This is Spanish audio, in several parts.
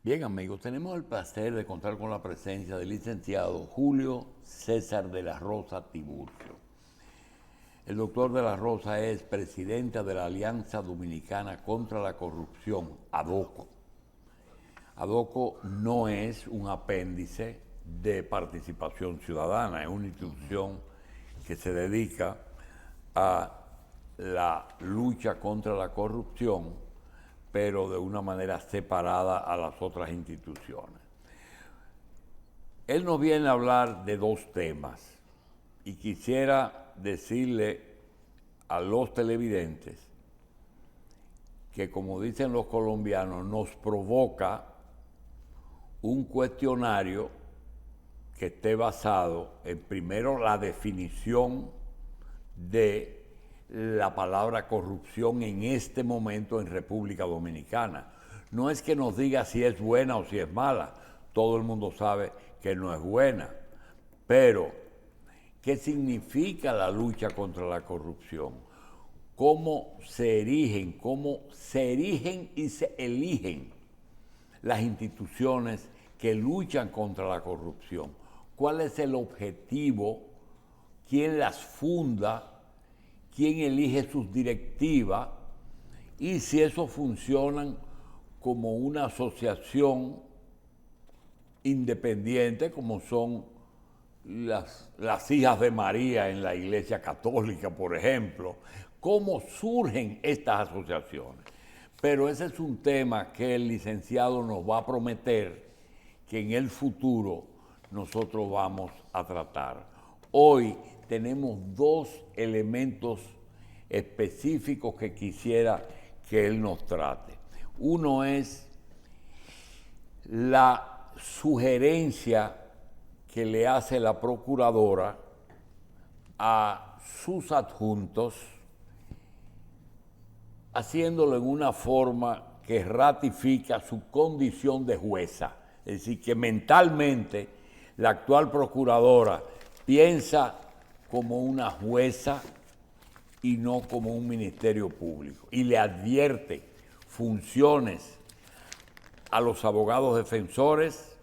Bien, amigos, tenemos el placer de contar con la presencia del licenciado Julio César de la Rosa Tiburcio. El doctor de la Rosa es presidente de la Alianza Dominicana contra la Corrupción, ADOCO. ADOCO no es un apéndice de Participación Ciudadana, es una institución que se dedica a la lucha contra la corrupción, pero de una manera separada a las otras instituciones. Él nos viene a hablar de dos temas y quisiera decirle a los televidentes que, como dicen los colombianos, nos provoca un cuestionario que esté basado en, primero, la definición de la palabra corrupción en este momento en República Dominicana. No es que nos diga si es buena o si es mala, todo el mundo sabe que no es buena, pero ¿qué significa la lucha contra la corrupción? ¿Cómo se erigen y se eligen las instituciones que luchan contra la corrupción? ¿Cuál es el objetivo? ¿Quién las funda? ¿Quién elige sus directivas? Y si eso funcionan como una asociación independiente, como son las hijas de María en la Iglesia Católica, por ejemplo. ¿Cómo surgen estas asociaciones? Pero ese es un tema que el licenciado nos va a prometer que en el futuro nosotros vamos a tratar. Hoy tenemos dos elementos específicos que quisiera que él nos trate. Uno es la sugerencia que le hace la procuradora a sus adjuntos, haciéndolo en una forma que ratifica su condición de jueza. Es decir, que mentalmente la actual procuradora piensa como una jueza y no como un ministerio público. Y le advierte funciones a los abogados defensores,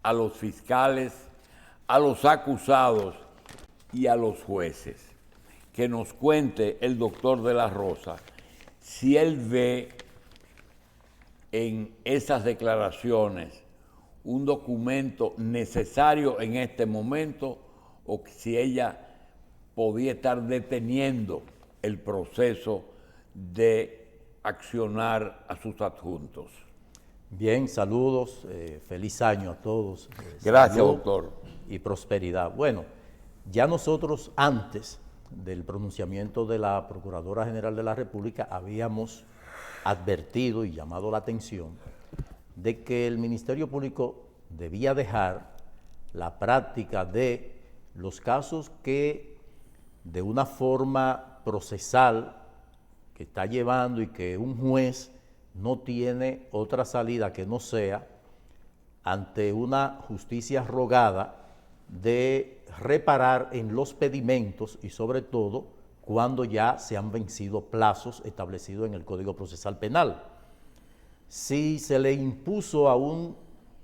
a los fiscales, a los acusados y a los jueces. Que nos cuente el doctor de la Rosa si él ve en esas declaraciones un documento necesario en este momento o si ella podía estar deteniendo el proceso de accionar a sus adjuntos. Bien, saludos, feliz año a todos. Gracias, Salud doctor. y prosperidad. Bueno, ya nosotros antes del pronunciamiento de la Procuradora General de la República habíamos advertido y llamado la atención de que el Ministerio Público debía dejar la práctica de los casos que de una forma procesal que está llevando y que un juez no tiene otra salida que no sea ante una justicia rogada de reparar en los pedimentos y sobre todo cuando ya se han vencido plazos establecidos en el Código Procesal Penal. Si se le impuso a un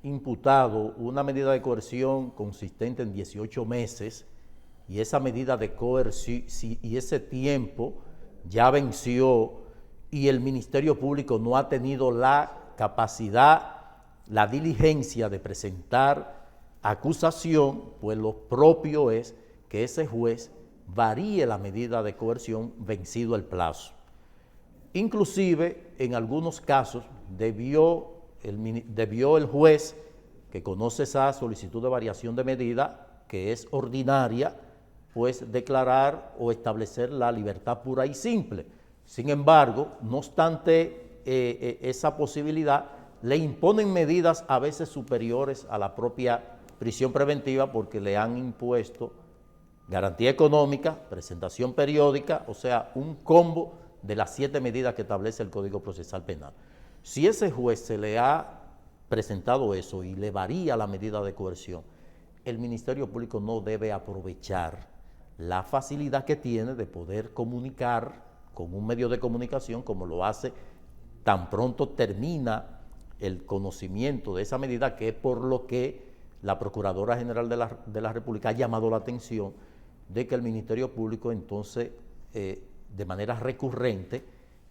imputado una medida de coerción consistente en 18 meses y esa medida de coerción y ese tiempo ya venció y el Ministerio Público no ha tenido la capacidad, la diligencia de presentar acusación, pues lo propio es que ese juez varíe la medida de coerción vencido el plazo. Inclusive, en algunos casos, debió el juez, que conoce esa solicitud de variación de medida, que es ordinaria, pues declarar o establecer la libertad pura y simple. Sin embargo, no obstante esa posibilidad, le imponen medidas a veces superiores a la propia prisión preventiva porque le han impuesto garantía económica, presentación periódica, o sea, un combo de las 7 medidas que establece el Código Procesal Penal. Si ese juez se le ha presentado eso y le varía la medida de coerción, el Ministerio Público no debe aprovechar la facilidad que tiene de poder comunicar con un medio de comunicación como lo hace tan pronto termina el conocimiento de esa medida, que es por lo que la Procuradora General de la República ha llamado la atención de que el Ministerio Público entonces, de manera recurrente,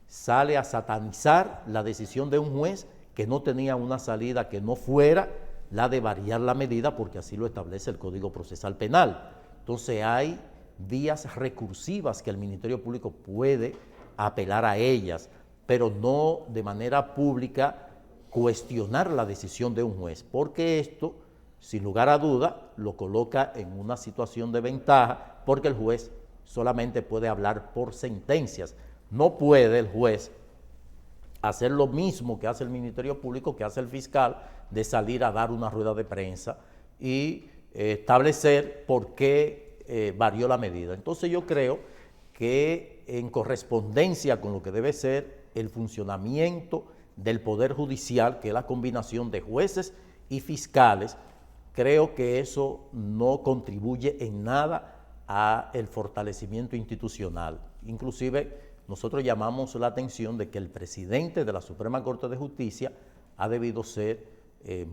sale a satanizar la decisión de un juez que no tenía una salida que no fuera la de variar la medida, porque así lo establece el Código Procesal Penal. Entonces hay vías recursivas que el Ministerio Público puede apelar a ellas, pero no de manera pública cuestionar la decisión de un juez, porque esto, sin lugar a duda, lo coloca en una situación de ventaja, porque el juez solamente puede hablar por sentencias. No puede el juez hacer lo mismo que hace el Ministerio Público, que hace el fiscal, de salir a dar una rueda de prensa y establecer por qué varió la medida. Entonces yo creo que en correspondencia con lo que debe ser el funcionamiento del Poder Judicial, que es la combinación de jueces y fiscales, creo que eso no contribuye en nada al fortalecimiento institucional. Inclusive nosotros llamamos la atención de que el presidente de la Suprema Corte de Justicia ha debido ser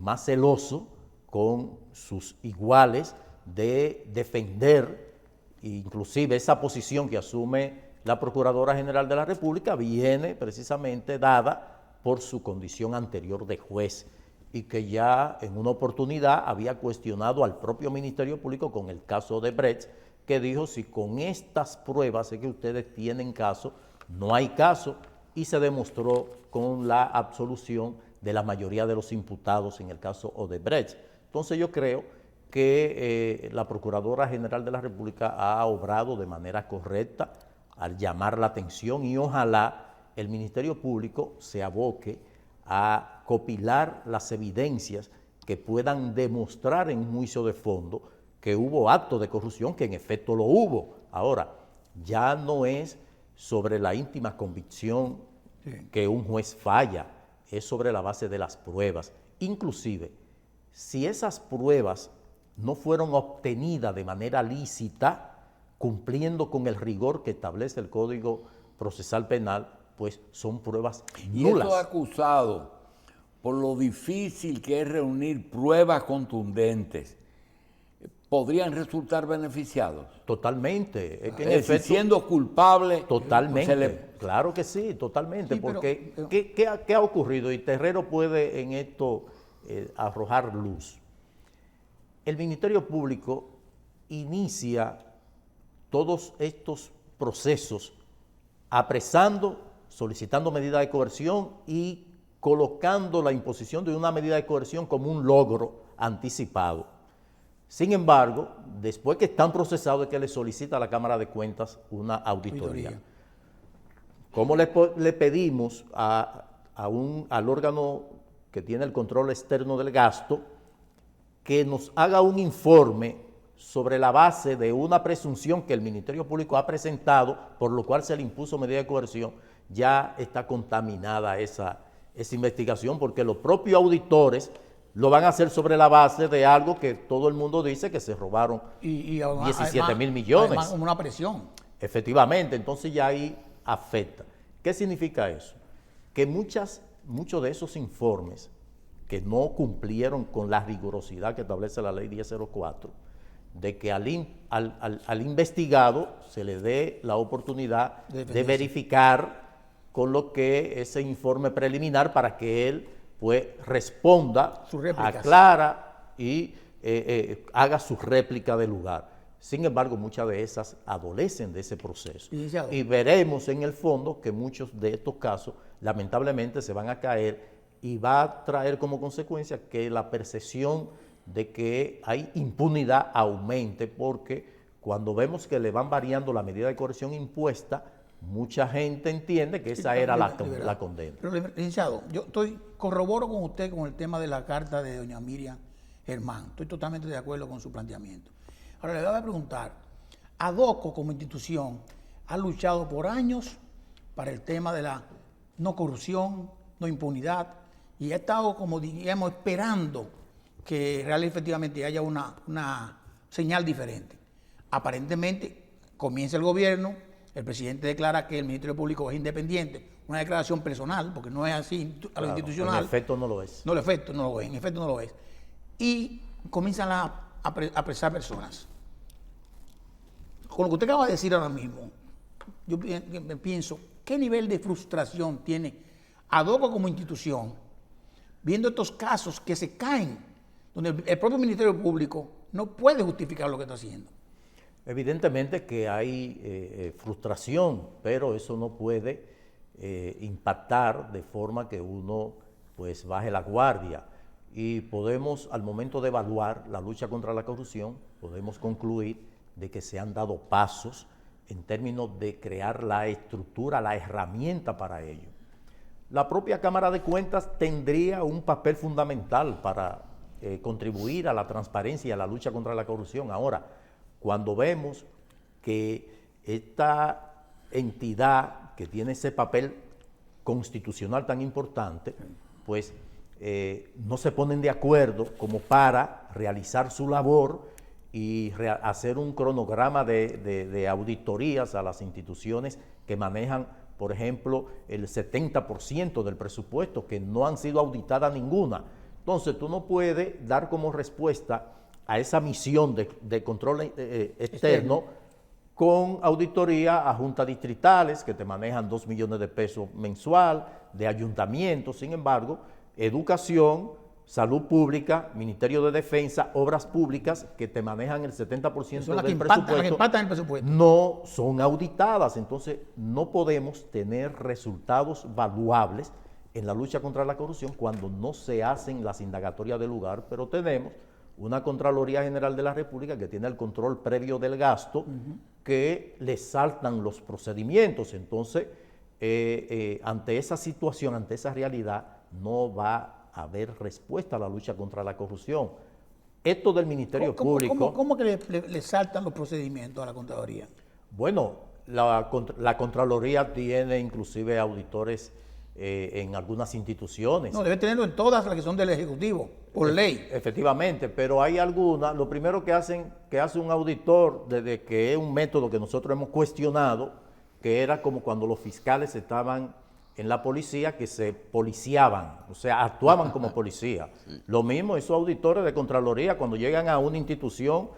más celoso con sus iguales de defender, inclusive esa posición que asume la Procuradora General de la República viene precisamente dada por su condición anterior de juez, y que ya en una oportunidad había cuestionado al propio Ministerio Público con el caso de Brecht, que dijo: si con estas pruebas es que ustedes tienen caso, no hay caso, y se demostró con la absolución de la mayoría de los imputados en el caso Odebrecht. Entonces yo creo que la Procuradora General de la República ha obrado de manera correcta al llamar la atención, y ojalá el Ministerio Público se aboque a copilar las evidencias que puedan demostrar en un juicio de fondo que hubo actos de corrupción, que en efecto lo hubo. Ahora, ya no es sobre la íntima convicción que un juez falla, es sobre la base de las pruebas. Inclusive, si esas pruebas no fueron obtenidas de manera lícita, cumpliendo con el rigor que establece el Código Procesal Penal, pues son pruebas nulas. Y estos acusados, por lo difícil que es reunir pruebas contundentes, ¿podrían resultar beneficiados? Totalmente. Es que en efecto, siendo culpables... Totalmente, claro que sí, totalmente, sí, porque ¿qué ha ocurrido? Y Terrero puede en esto arrojar luz. El Ministerio Público inicia todos estos procesos apresando, solicitando medidas de coerción y colocando la imposición de una medida de coerción como un logro anticipado. Sin embargo, después que están procesados, es que le solicita a la Cámara de Cuentas una auditoría. ¿Cómo le pedimos al órgano que tiene el control externo del gasto que nos haga un informe sobre la base de una presunción que el Ministerio Público ha presentado, por lo cual se le impuso medida de coerción? Ya está contaminada esa investigación, porque los propios auditores lo van a hacer sobre la base de algo que todo el mundo dice que se robaron 17,000 millones. Además, una presión. Efectivamente, entonces ya ahí afecta. ¿Qué significa eso? Que muchos de esos informes que no cumplieron con la rigurosidad que establece la ley 1004, de que al investigado se le dé la oportunidad de verificar con lo que ese informe preliminar, para que él pues responda, aclara y haga su réplica del lugar. Sin embargo, muchas de esas adolecen de ese proceso. Y veremos en el fondo que muchos de estos casos lamentablemente se van a caer, y va a traer como consecuencia que la percepción de que hay impunidad aumente, porque cuando vemos que le van variando la medida de coerción impuesta, mucha gente entiende que esa era la condena. Pero, licenciado, yo corroboro con usted con el tema de la carta de doña Miriam Germán. Estoy totalmente de acuerdo con su planteamiento. Ahora le voy a preguntar, ADOCO como institución ha luchado por años para el tema de la no corrupción, no impunidad, y ha estado, como diríamos, esperando que realmente efectivamente haya una señal diferente. Aparentemente comienza el gobierno, el presidente declara que el Ministerio Público es independiente, una declaración personal, porque no es así a lo institucional. En efecto no lo es. No, en efecto no lo es, en efecto no lo es. Y comienzan a apresar personas. Con lo que usted acaba de decir ahora mismo, yo pienso, ¿qué nivel de frustración tiene ADOCO como institución viendo estos casos que se caen, donde el propio Ministerio Público no puede justificar lo que está haciendo? Evidentemente que hay frustración, pero eso no puede impactar de forma que uno pues baje la guardia. Y podemos, al momento de evaluar la lucha contra la corrupción, podemos concluir de que se han dado pasos en términos de crear la estructura, la herramienta para ello. La propia Cámara de Cuentas tendría un papel fundamental para contribuir a la transparencia y a la lucha contra la corrupción. Ahora, cuando vemos que esta entidad que tiene ese papel constitucional tan importante, pues no se ponen de acuerdo como para realizar su labor y hacer un cronograma de auditorías a las instituciones que manejan, por ejemplo, el 70% del presupuesto, que no han sido auditadas ninguna. Entonces, tú no puedes dar como respuesta a esa misión de control externo con auditoría a juntas distritales que te manejan 2 millones de pesos mensual, de ayuntamientos. Sin embargo, educación, salud pública, Ministerio de Defensa, obras públicas que te manejan el 70% del presupuesto, no son auditadas. Entonces, no podemos tener resultados valuables en la lucha contra la corrupción cuando no se hacen las indagatorias del lugar, pero tenemos una Contraloría General de la República que tiene el control previo del gasto, que le saltan los procedimientos. Entonces, ante esa situación, ante esa realidad, no va a haber respuesta a la lucha contra la corrupción. Esto del Ministerio Público... ¿Cómo que le saltan los procedimientos a la Contraloría? Bueno, la Contraloría tiene inclusive auditores en algunas instituciones. No, debe tenerlo en todas las que son del Ejecutivo, por ley. Efectivamente, pero hay algunas, lo primero que hace un auditor, desde que es un método que nosotros hemos cuestionado, que era como cuando los fiscales estaban en la policía, que se policiaban, o sea, actuaban como policía. Lo mismo, esos auditores de Contraloría, cuando llegan a una institución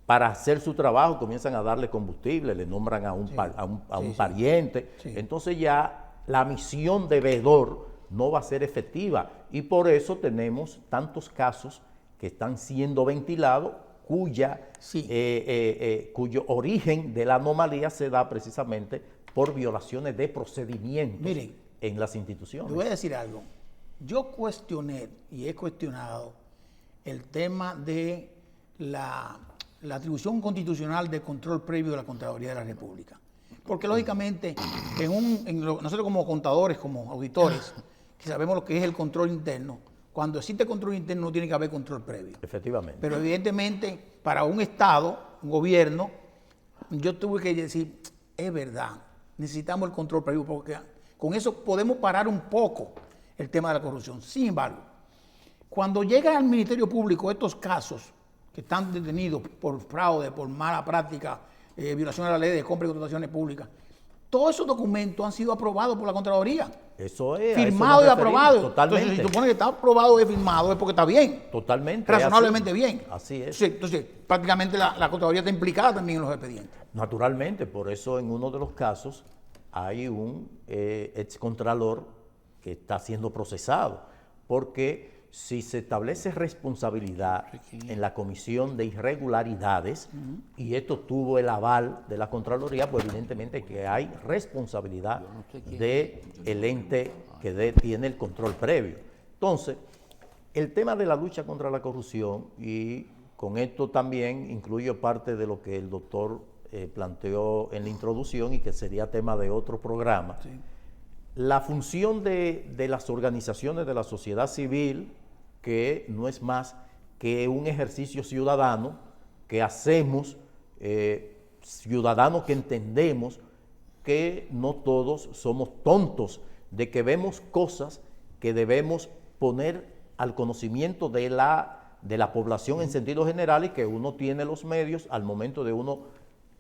para hacer su trabajo, comienzan a darle combustible, le nombran a un pariente. Sí. Entonces ya la misión de veedor no va a ser efectiva y por eso tenemos tantos casos que están siendo ventilados cuyo origen de la anomalía se da precisamente por violaciones de procedimientos. Miren, en las instituciones. Le voy a decir algo. Yo cuestioné y he cuestionado el tema de la atribución constitucional de control previo de la Contraloría de la República. Porque lógicamente, nosotros como contadores, como auditores, que sabemos lo que es el control interno, cuando existe control interno no tiene que haber control previo. Efectivamente. Pero evidentemente, para un Estado, un gobierno, yo tuve que decir, es verdad, necesitamos el control previo, porque con eso podemos parar un poco el tema de la corrupción. Sin embargo, cuando llegan al Ministerio Público estos casos que están detenidos por fraude, por mala práctica, violación a la ley de compra y contrataciones públicas, todos esos documentos han sido aprobados por la Contraloría. Eso es. Firmado y aprobado. Totalmente. Entonces, si supone que está aprobado y firmado es porque está bien. Totalmente. Razonablemente bien. Así es. Entonces, prácticamente la Contraloría está implicada también en los expedientes. Naturalmente, por eso en uno de los casos hay un excontralor que está siendo procesado, porque si se establece responsabilidad en la comisión de irregularidades y esto tuvo el aval de la Contraloría, pues evidentemente que hay responsabilidad del ente que tiene el control previo. Entonces, el tema de la lucha contra la corrupción, y con esto también incluyo parte de lo que el doctor planteó en la introducción y que sería tema de otro programa, sí. La función de las organizaciones de la sociedad civil, que no es más que un ejercicio ciudadano que hacemos, ciudadanos que entendemos que no todos somos tontos, de que vemos cosas que debemos poner al conocimiento de la población en sentido general y que uno tiene los medios al momento de uno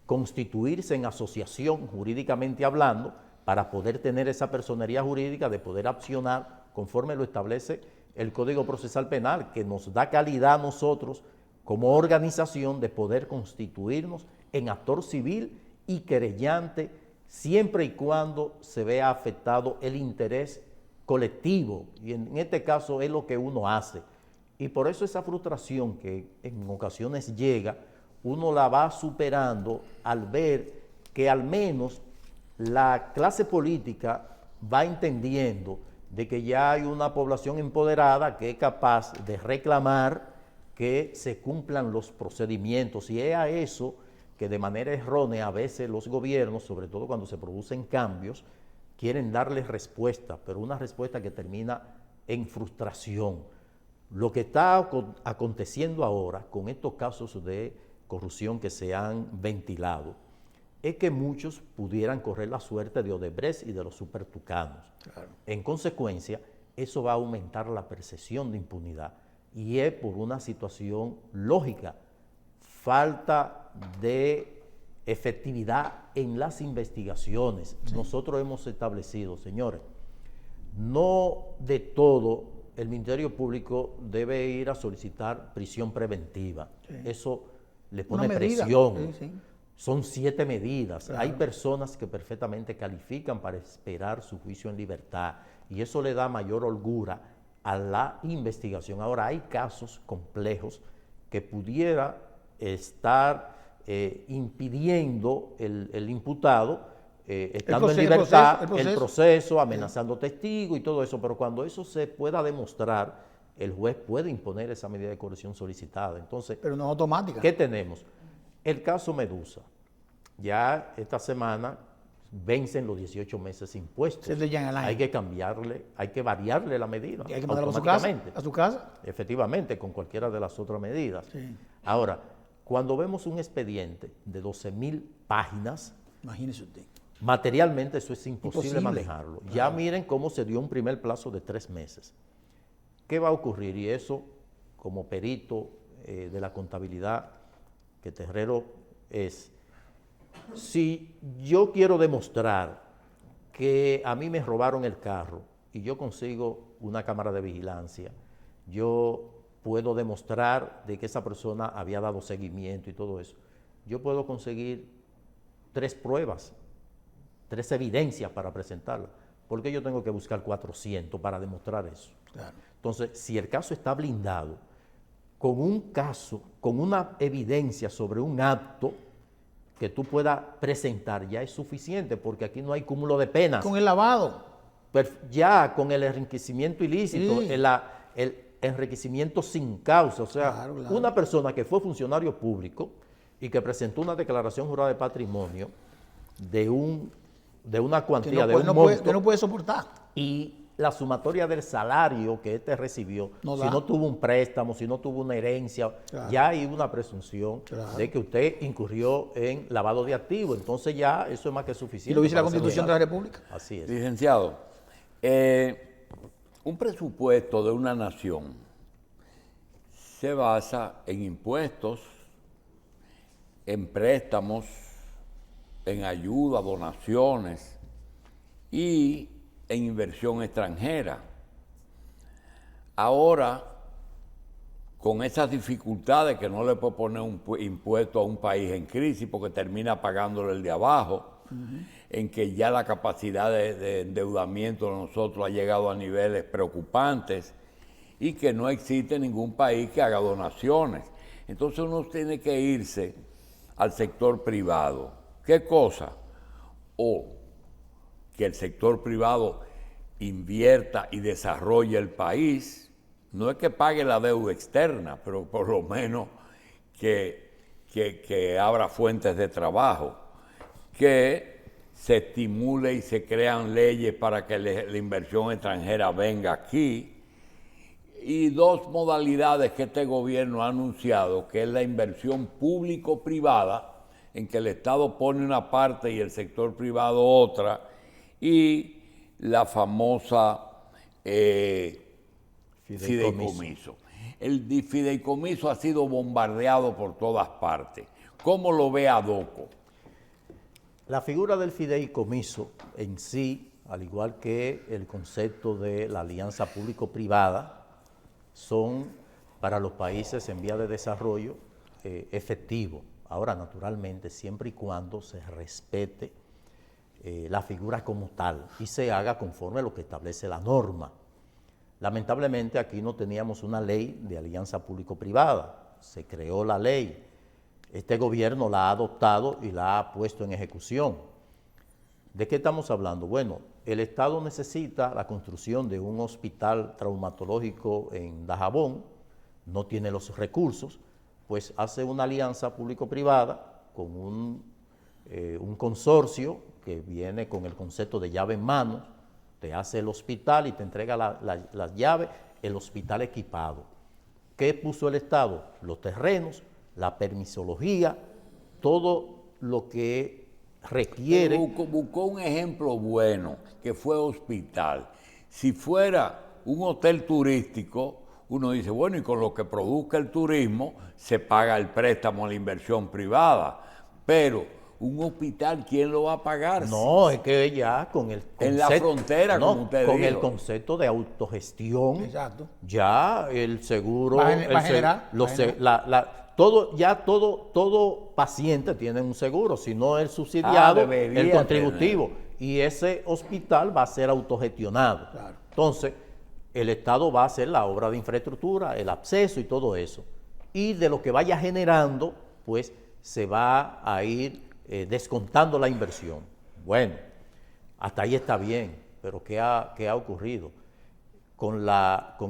constituirse en asociación jurídicamente hablando para poder tener esa personería jurídica de poder accionar conforme lo establece el Código Procesal Penal, que nos da calidad a nosotros como organización de poder constituirnos en actor civil y querellante siempre y cuando se vea afectado el interés colectivo, y en este caso es lo que uno hace. Y por eso esa frustración que en ocasiones llega, uno la va superando al ver que al menos la clase política va entendiendo de que ya hay una población empoderada que es capaz de reclamar que se cumplan los procedimientos, y es a eso que de manera errónea a veces los gobiernos, sobre todo cuando se producen cambios, quieren darle respuesta, pero una respuesta que termina en frustración. Lo que está aconteciendo ahora con estos casos de corrupción que se han ventilado es que muchos pudieran correr la suerte de Odebrecht y de los supertucanos. Claro. En consecuencia, eso va a aumentar la percepción de impunidad, y es por una situación lógica, falta de efectividad en las investigaciones. Sí. Nosotros hemos establecido, señores, no de todo el Ministerio Público debe ir a solicitar prisión preventiva. Sí. Eso le pone presión. Sí, sí. Son 7 medidas. Claro. Hay personas que perfectamente califican para esperar su juicio en libertad, y eso le da mayor holgura a la investigación. Ahora, hay casos complejos que pudiera estar impidiendo el imputado, estando en libertad, el proceso, amenazando testigos y todo eso, pero cuando eso se pueda demostrar, el juez puede imponer esa medida de coerción solicitada. Entonces, pero no es automática. ¿Qué tenemos? El caso Medusa. Ya esta semana vencen los 18 meses impuestos. Hay que cambiarle, hay que variarle la medida. ¿Y hay que mandarlo a su casa? Efectivamente, con cualquiera de las otras medidas. Sí. Ahora, cuando vemos un expediente de 12,000 páginas, imagínese usted, materialmente eso es imposible manejarlo. Claro. Ya miren cómo se dio un primer plazo de 3 meses. ¿Qué va a ocurrir? Y eso, como perito de la contabilidad que Terrero es, si yo quiero demostrar que a mí me robaron el carro y yo consigo una cámara de vigilancia, yo puedo demostrar de que esa persona había dado seguimiento y todo eso, yo puedo conseguir 3 pruebas, 3 evidencias para presentarla. ¿Por qué yo tengo que buscar 400 para demostrar eso? Claro. Entonces, si el caso está blindado, con un caso, con una evidencia sobre un acto que tú puedas presentar, ya es suficiente, porque aquí no hay cúmulo de penas. Con el lavado. Ya con el enriquecimiento ilícito, sí. el enriquecimiento sin causa, o sea, claro. Una persona que fue funcionario público y que presentó una declaración jurada de patrimonio de una cuantía, de un monto, que no puede soportar. Y la sumatoria del salario que éste recibió, si no tuvo un préstamo, si no tuvo una herencia, claro. Ya hay una presunción, claro, de que usted incurrió en lavado de activos. Entonces ya eso es más que suficiente. Y lo dice la Constitución de la República. Así es. Licenciado, un presupuesto de una nación se basa en impuestos, en préstamos, en ayuda, donaciones y en inversión extranjera. Ahora, con esas dificultades que no le puede poner un impuesto a un país en crisis porque termina pagándolo el de abajo, en que ya la capacidad de endeudamiento de nosotros ha llegado a niveles preocupantes y que no existe ningún país que haga donaciones. Entonces uno tiene que irse al sector privado. ¿Qué cosa? O que el sector privado invierta y desarrolle el país, no es que pague la deuda externa, pero por lo menos que abra fuentes de trabajo, que se estimule y se crean leyes para que la inversión extranjera venga aquí. Y 2 modalidades que este gobierno ha anunciado, que es la inversión público-privada, en que el Estado pone una parte y el sector privado otra, y la famosa fideicomiso. El fideicomiso ha sido bombardeado por todas partes. ¿Cómo lo ve Adoco? La figura del fideicomiso en sí, al igual que el concepto de la alianza público-privada, son para los países en vía de desarrollo efectivos. Ahora, naturalmente, siempre y cuando se respete la figura como tal y se haga conforme a lo que establece la norma. Lamentablemente, aquí no teníamos una ley de alianza público-privada. Se creó la ley. Este gobierno la ha adoptado y la ha puesto en ejecución. ¿De qué estamos hablando? Bueno, el Estado necesita la construcción de un hospital traumatológico en Dajabón, no tiene los recursos, pues hace una alianza público-privada con un consorcio que viene con el concepto de llave en mano, te hace el hospital y te entrega las llaves, el hospital equipado. ¿Qué puso el Estado? Los terrenos, la permisología, todo lo que requiere. Buscó un ejemplo bueno, que fue hospital. Si fuera un hotel turístico, uno dice, bueno, y con lo que produzca el turismo se paga el préstamo a la inversión privada, pero un hospital, ¿quién lo va a pagar? No, es que ya con el concepto, en la frontera, como usted con dijo. el concepto de autogestión, Exacto. ya el seguro, Va a generar. todo paciente tiene un seguro, si no el subsidiado, el contributivo, y ese hospital va a ser autogestionado. Claro. Entonces, el Estado va a hacer la obra de infraestructura, el acceso y todo eso. Y de lo que vaya generando, pues se va a ir descontando la inversión. Bueno, hasta ahí está bien, pero ¿qué ha ocurrido? Con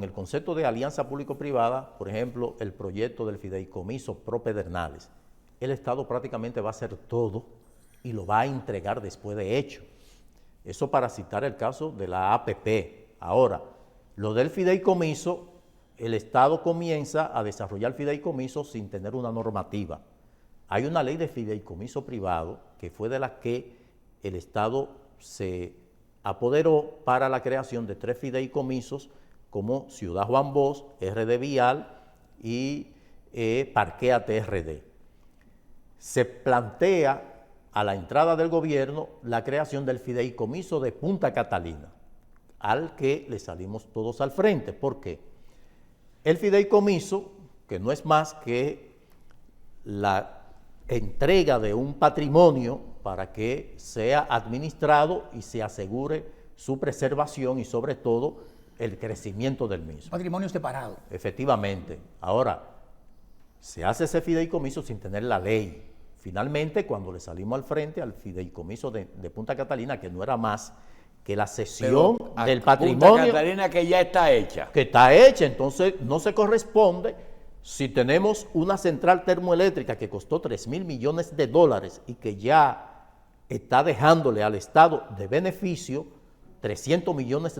el concepto de alianza público-privada, por ejemplo, el proyecto del fideicomiso Pro Pedernales, el Estado prácticamente va a hacer todo y lo va a entregar después de hecho. Eso para citar el caso de la APP. Ahora, lo del fideicomiso, el Estado comienza a desarrollar fideicomiso sin tener una normativa. Hay una ley de fideicomiso privado que fue de la que el Estado se apoderó para la creación de 3 fideicomisos como Ciudad Juan Bosch, RD Vial y Parquea TRD. Se plantea a la entrada del gobierno la creación del fideicomiso de Punta Catalina, al que le salimos todos al frente. ¿Por qué? El fideicomiso, que no es más que la entrega de un patrimonio para que sea administrado y se asegure su preservación y sobre todo el crecimiento del mismo. Patrimonio separado. Efectivamente. Ahora, se hace ese fideicomiso sin tener la ley. Finalmente, cuando le salimos al frente al fideicomiso de Punta Catalina, que no era más que la cesión del patrimonio. Punta Catalina que ya está hecha. Que está hecha, entonces no se corresponde. Si tenemos una central termoeléctrica que costó $3,000 millones y que ya está dejándole al Estado de beneficio $300 millones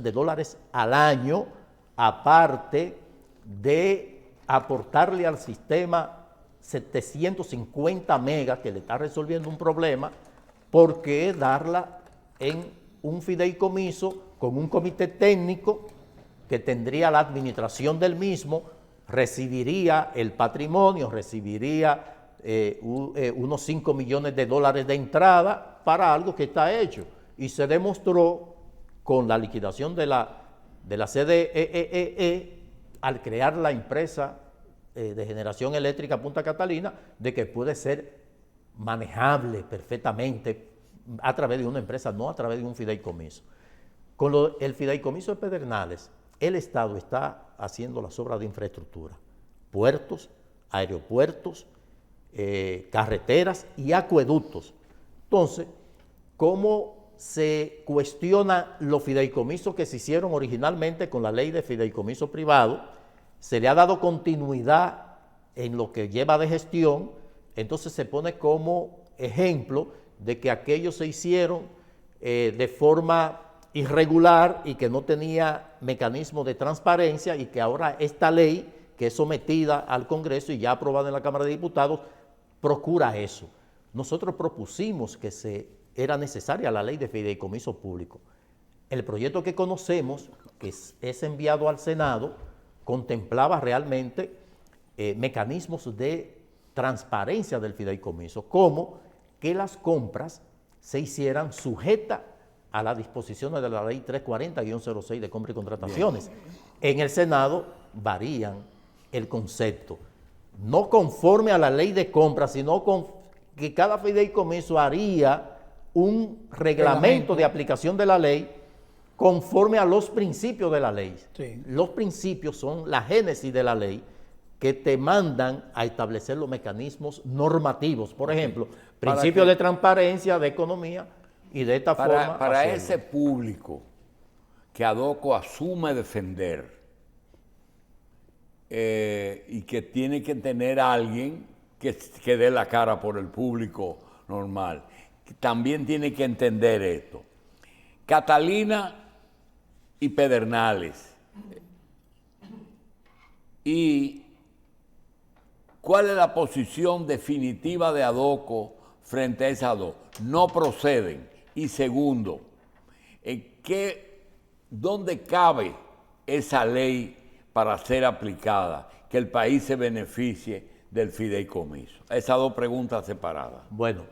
al año, aparte de aportarle al sistema 750 megas que le está resolviendo un problema, ¿por qué darla en un fideicomiso con un comité técnico que tendría la administración del mismo, recibiría el patrimonio, recibiría unos $5 millones de entrada para algo que está hecho? Y se demostró con la liquidación de la CDEE al crear la empresa de generación eléctrica Punta Catalina, de que puede ser manejable perfectamente a través de una empresa, no a través de un fideicomiso. Con el fideicomiso de Pedernales, el Estado está haciendo las obras de infraestructura, puertos, aeropuertos, carreteras y acueductos. Entonces, ¿cómo se cuestiona los fideicomisos que se hicieron originalmente con la ley de fideicomiso privado? Se le ha dado continuidad en lo que lleva de gestión, entonces se pone como ejemplo de que aquellos se hicieron de forma irregular y que no tenía mecanismo de transparencia, y que ahora esta ley, que es sometida al Congreso y ya aprobada en la Cámara de Diputados, procura eso. Nosotros propusimos que era necesaria la ley de fideicomiso público. El proyecto que conocemos, que es enviado al Senado, contemplaba realmente mecanismos de transparencia del fideicomiso, como que las compras se hicieran sujetas a las disposiciones de la ley 340-06 de compra y contrataciones. En el Senado varían el concepto, no conforme a la ley de compra, sino que cada fideicomiso haría un reglamento de aplicación de la ley conforme a los principios de la ley. Sí. Los principios son la génesis de la ley que te mandan a establecer los mecanismos normativos. Por ejemplo, principios de transparencia, de economía, y de esta forma Para hacerlo. ese público que ADOCO asume defender y que tiene que tener a alguien que dé la cara por el público normal, también tiene que entender esto. Catalina y Pedernales. ¿Y cuál es la posición definitiva de ADOCO frente a esas dos? No proceden. Y segundo, ¿dónde cabe esa ley para ser aplicada, que el país se beneficie del fideicomiso? Esas dos preguntas separadas. Bueno,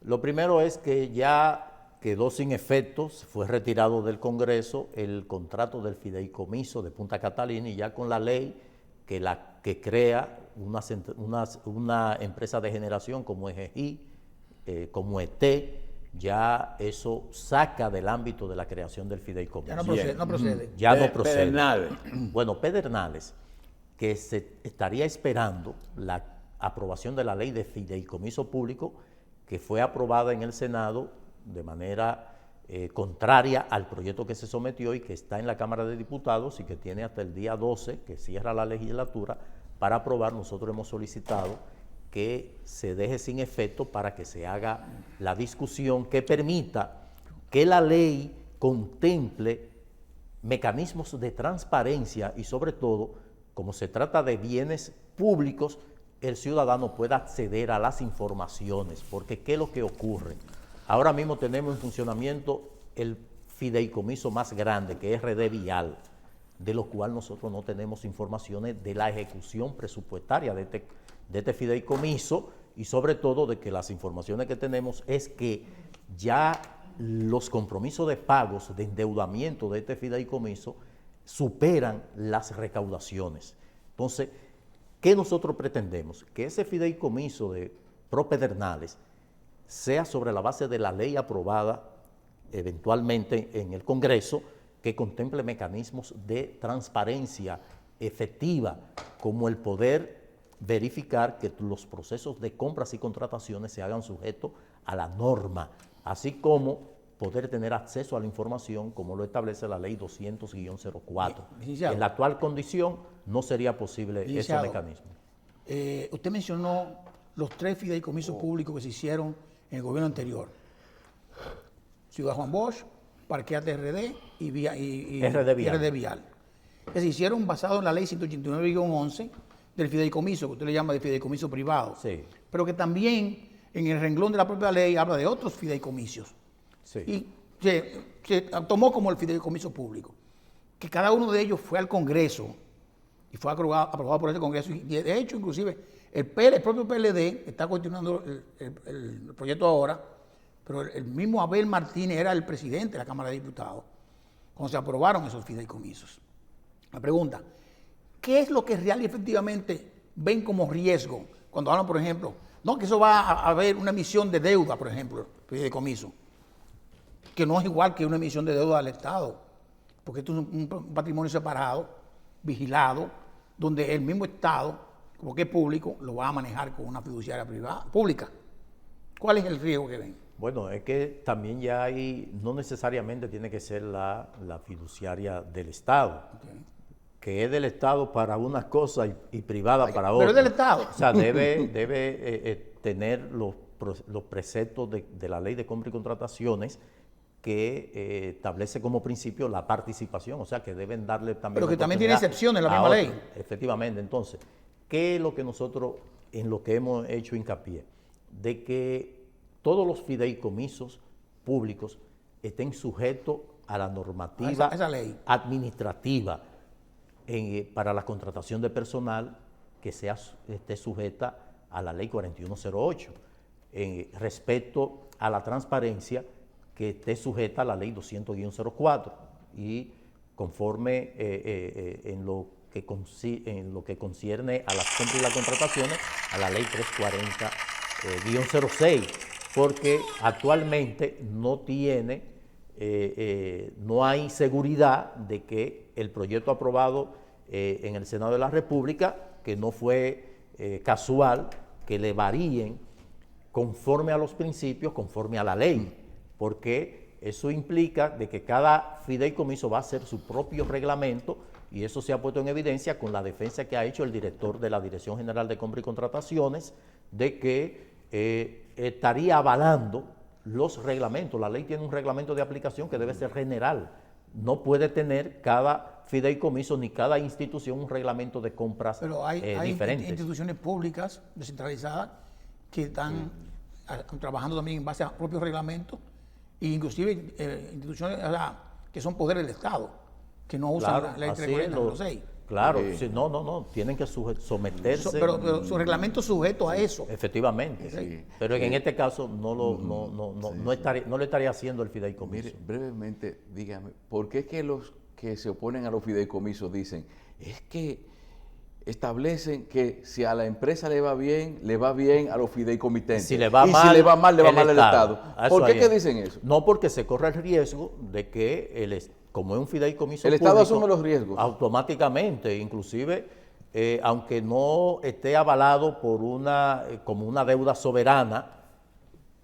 lo primero es que ya quedó sin efectos, fue retirado del Congreso el contrato del fideicomiso de Punta Catalina, y ya con la ley que crea una empresa de generación como EGI, como ET, ya eso saca del ámbito de la creación del fideicomiso. Ya no procede. No procede. Ya no procede. Pedernales. Bueno, Pedernales, que se estaría esperando la aprobación de la ley de fideicomiso público, que fue aprobada en el Senado de manera contraria al proyecto que se sometió y que está en la Cámara de Diputados y que tiene hasta el día 12, que cierra la legislatura, para aprobar. Nosotros hemos solicitado que se deje sin efecto para que se haga la discusión que permita que la ley contemple mecanismos de transparencia y, sobre todo, como se trata de bienes públicos, el ciudadano pueda acceder a las informaciones, porque ¿qué es lo que ocurre? Ahora mismo tenemos en funcionamiento el fideicomiso más grande, que es RD Vial, de lo cual nosotros no tenemos informaciones de la ejecución presupuestaria de este fideicomiso, y sobre todo de que las informaciones que tenemos es que ya los compromisos de pagos, de endeudamiento de este fideicomiso superan las recaudaciones. Entonces, ¿qué nosotros pretendemos? Que ese fideicomiso de Propedernales sea sobre la base de la ley aprobada eventualmente en el Congreso, que contemple mecanismos de transparencia efectiva, como el poder verificar que los procesos de compras y contrataciones se hagan sujetos a la norma, así como poder tener acceso a la información como lo establece la ley 200-04. En la actual condición no sería posible ese mecanismo. Usted mencionó los 3 fideicomisos públicos que se hicieron en el gobierno anterior. Ciudad Juan Bosch, Parqueate RD y RD Vial. Que se hicieron basados en la ley 189-11 del fideicomiso, que usted le llama de fideicomiso privado. Sí. Pero que también en el renglón de la propia ley habla de otros fideicomisos. Sí. Y se tomó como el fideicomiso público. Que cada uno de ellos fue al Congreso y fue aprobado por ese Congreso. Y de hecho, inclusive, el propio PLD está continuando el proyecto ahora, pero el mismo Abel Martínez era el presidente de la Cámara de Diputados cuando se aprobaron esos fideicomisos. La pregunta, ¿qué es lo que real y efectivamente ven como riesgo cuando hablan, por ejemplo, no, que eso va a haber una emisión de deuda, por ejemplo, fideicomiso, que no es igual que una emisión de deuda del Estado, porque esto es un patrimonio separado, vigilado, donde el mismo Estado, como que es público, lo va a manejar con una fiduciaria privada, pública? ¿Cuál es el riesgo que ven? Bueno, es que también ya hay, no necesariamente tiene que ser la fiduciaria del Estado, que es del Estado para unas cosas y privada para otras. Pero es del Estado. O sea, debe tener los preceptos de la ley de compra y contrataciones que establece como principio la participación, o sea, que deben darle también... Pero que también tiene excepciones la misma ley. Efectivamente. Entonces, ¿qué es lo que nosotros, en lo que hemos hecho hincapié? De que todos los fideicomisos públicos estén sujetos a la normativa esa ley administrativa para la contratación de personal, que esté sujeta a la ley 4108. respecto a la transparencia que esté sujeta a la ley 200-04 y conforme en lo que concierne a las compras y las contrataciones a la ley 340-06, porque actualmente no hay seguridad de que el proyecto aprobado en el Senado de la República, que no fue casual, que le varíen conforme a los principios, conforme a la ley, porque eso implica de que cada fideicomiso va a hacer su propio reglamento, y eso se ha puesto en evidencia con la defensa que ha hecho el director de la Dirección General de Compras y Contrataciones, de que estaría avalando los reglamentos. La ley tiene un reglamento de aplicación que debe ser general. No puede tener cada fideicomiso ni cada institución un reglamento de compras diferentes. Instituciones públicas descentralizadas que están trabajando también en base a propios reglamentos, e inclusive instituciones que son poderes del Estado, que no usan la ley 340-06. Claro, sí, no, tienen que someterse. Pero su reglamento es sujeto a eso. Efectivamente, Sí. pero en este caso no le estaría haciendo el fideicomiso. Mire, brevemente, dígame, ¿por qué es que los que se oponen a los fideicomisos dicen, es que establecen que si a la empresa le va bien a los fideicomitentes? Si le va y mal, si le va mal al Estado. ¿Por qué ahí que dicen eso? No, porque se corre el riesgo de que como es un fideicomiso El Estado público, asume los riesgos. Automáticamente, inclusive, aunque no esté avalado por como una deuda soberana,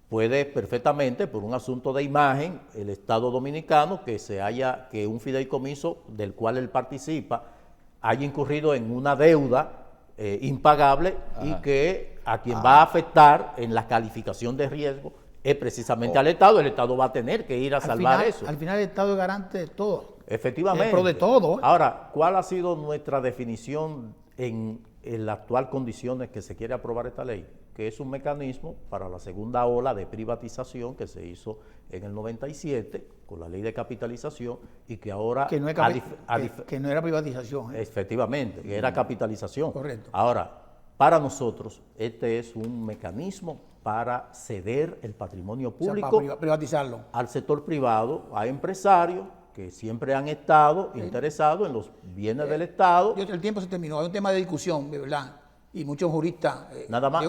puede perfectamente, por un asunto de imagen, el Estado dominicano, que un fideicomiso del cual él participa haya incurrido en una deuda impagable. Ajá. Y que a quien va a afectar en la calificación de riesgo es precisamente al Estado. El Estado va a tener que ir a salvar eso. Al final el Estado es garante de todo. Efectivamente. Pero de todo. Ahora, ¿cuál ha sido nuestra definición en las actuales condiciones que se quiere aprobar esta ley? Que es un mecanismo para la segunda ola de privatización que se hizo en el 97 con la ley de capitalización y que ahora... Que no, que no era privatización. Efectivamente, que era capitalización. Correcto. Ahora, para nosotros, este es un mecanismo para ceder el patrimonio público, o sea, para privatizarlo, al sector privado, a empresarios que siempre han estado interesados en los bienes del Estado. El tiempo se terminó, hay un tema de discusión, de verdad, y muchos juristas nada más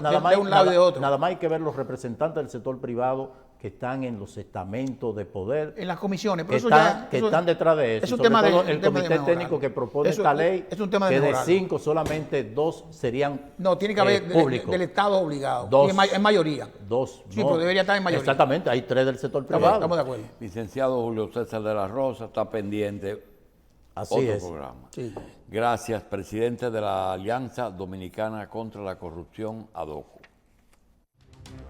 hay que ver los representantes del sector privado que están en los estamentos de poder, en las comisiones, pero están detrás de eso. Es un tema el comité técnico que propone esta ley, es un tema de que de 5 solamente 2 serían no, tiene que haber públicos. Del Estado obligado, 2, en mayoría. 2. Sí, pero debería estar en mayoría. Exactamente, hay 3 del sector privado. Estamos de acuerdo. Licenciado Julio César de la Rosa, está pendiente. Así otro es. programa. Sí. Gracias, presidente de la Alianza Dominicana contra la Corrupción, ADOCO.